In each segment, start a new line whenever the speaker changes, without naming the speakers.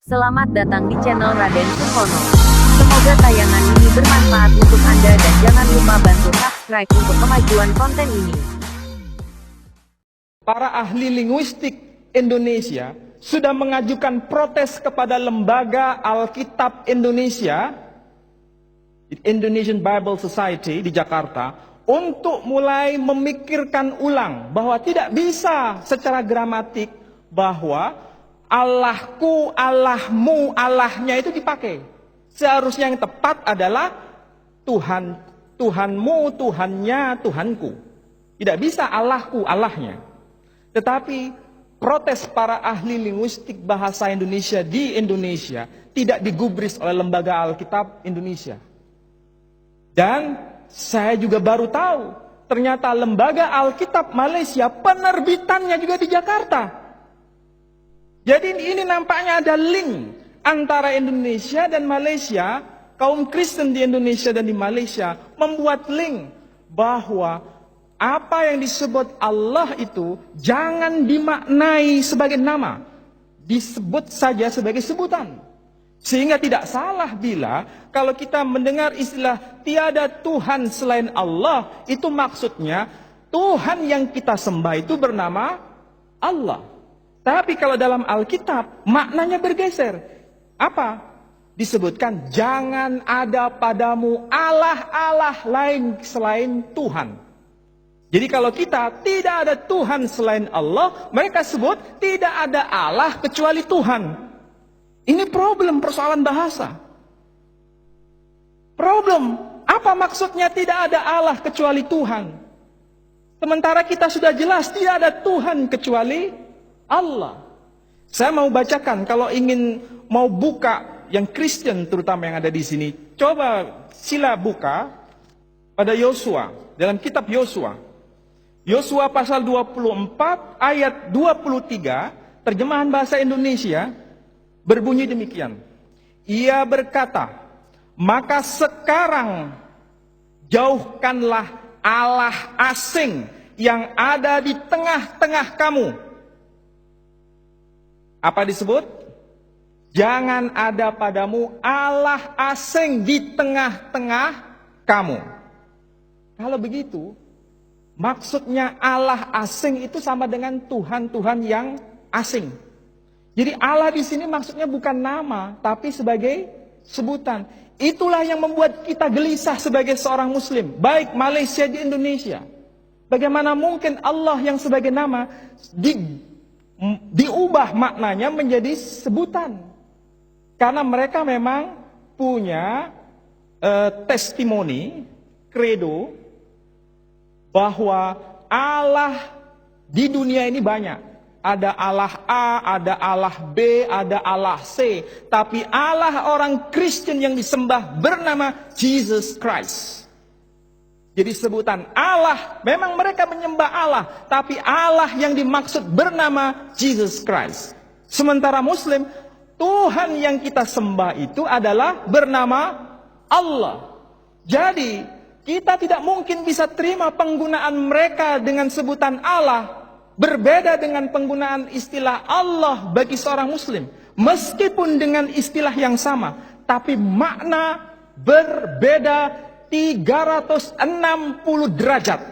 Selamat datang di channel Raden Suhono. Semoga tayangan ini bermanfaat untuk Anda dan jangan lupa bantu subscribe untuk kemajuan konten ini.
Para ahli linguistik Indonesia sudah mengajukan protes kepada Lembaga Alkitab Indonesia, Indonesian Bible Society di Jakarta, untuk mulai memikirkan ulang bahwa tidak bisa secara gramatik bahwa Allahku, Allahmu, Allahnya itu dipakai. Seharusnya yang tepat adalah Tuhan, Tuhanmu, Tuhannya, Tuhanku. Tidak bisa Allahku, Allahnya. Tetapi protes para ahli linguistik bahasa Indonesia di Indonesia tidak digubris oleh Lembaga Alkitab Indonesia. Dan saya juga baru tahu, ternyata Lembaga Alkitab Malaysia penerbitannya juga di Jakarta. Jadi ini nampaknya ada link antara Indonesia dan Malaysia. Kaum Kristen di Indonesia dan di Malaysia membuat link bahwa apa yang disebut Allah itu jangan dimaknai sebagai nama, disebut saja sebagai sebutan. Sehingga tidak salah bila kalau kita mendengar istilah tiada Tuhan selain Allah, itu maksudnya Tuhan yang kita sembah itu bernama Allah. Tapi kalau dalam Alkitab maknanya bergeser. Apa? Disebutkan jangan ada padamu Allah-Allah lain selain Tuhan. Jadi kalau kita tidak ada Tuhan selain Allah, mereka sebut tidak ada Allah kecuali Tuhan. Ini problem persoalan bahasa. Problem, apa maksudnya tidak ada Allah kecuali Tuhan? Sementara kita sudah jelas tidak ada Tuhan kecuali Allah. Saya mau bacakan, kalau ingin mau buka yang Kristen terutama yang ada di sini, coba sila buka pada Yosua, dalam kitab Yosua. Yosua pasal 24 ayat 23, terjemahan bahasa Indonesia berbunyi demikian. Ia berkata, maka sekarang jauhkanlah Allah asing yang ada di tengah-tengah kamu. Apa disebut? Jangan ada padamu Allah asing di tengah-tengah kamu. Kalau begitu, maksudnya Allah asing itu sama dengan Tuhan-Tuhan yang asing. Jadi Allah di sini maksudnya bukan nama, tapi sebagai sebutan. Itulah yang membuat kita gelisah sebagai seorang Muslim, baik Malaysia di Indonesia. Bagaimana mungkin Allah yang sebagai nama diubah maknanya menjadi sebutan? Karena mereka memang punya testimoni, credo, bahwa Allah di dunia ini banyak. Ada Allah A, ada Allah B, ada Allah C. Tapi Allah orang Kristen yang disembah bernama Jesus Christ. Jadi sebutan Allah, memang mereka menyembah Allah, tapi Allah yang dimaksud bernama Jesus Christ. Sementara Muslim, Tuhan yang kita sembah itu adalah bernama Allah. Jadi kita tidak mungkin bisa terima penggunaan mereka dengan sebutan Allah berbeda dengan penggunaan istilah Allah bagi seorang Muslim. Meskipun dengan istilah yang sama, tapi makna berbeda 360 derajat.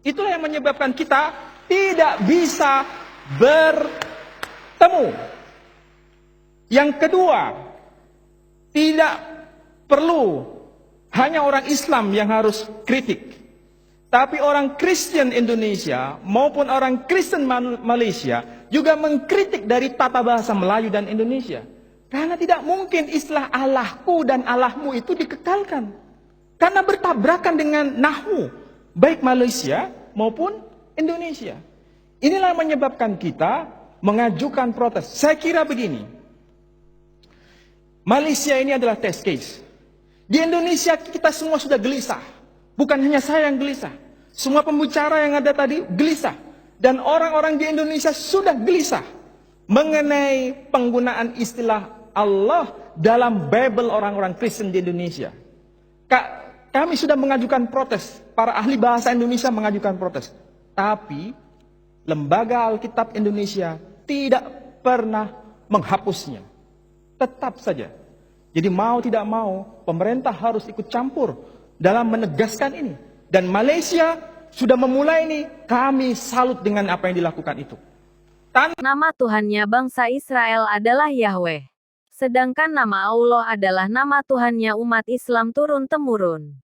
Itulah yang menyebabkan kita tidak bisa bertemu. Yang kedua, tidak perlu hanya orang Islam yang harus kritik, tapi orang Kristen Indonesia maupun orang Kristen Malaysia juga mengkritik dari tata bahasa Melayu dan Indonesia. Karena tidak mungkin istilah Allahku dan Allahmu itu dikekalkan. Karena bertabrakan dengan nahwu, baik Malaysia maupun Indonesia. Inilah yang menyebabkan kita mengajukan protes. Saya kira begini, Malaysia ini adalah test case. Di Indonesia kita semua sudah gelisah. Bukan hanya saya yang gelisah. Semua pembicara yang ada tadi gelisah. Dan orang-orang di Indonesia sudah gelisah mengenai penggunaan istilah Allah dalam Bible orang-orang Kristen di Indonesia. Kami sudah mengajukan protes, para ahli bahasa Indonesia mengajukan protes. Tapi Lembaga Alkitab Indonesia tidak pernah menghapusnya. Tetap saja. Jadi mau tidak mau, pemerintah harus ikut campur dalam menegaskan ini. Dan Malaysia sudah memulai ini, kami salut dengan apa yang dilakukan itu.
Nama Tuhannya bangsa Israel adalah Yahweh. Sedangkan nama Allah adalah nama Tuhannya umat Islam turun-temurun.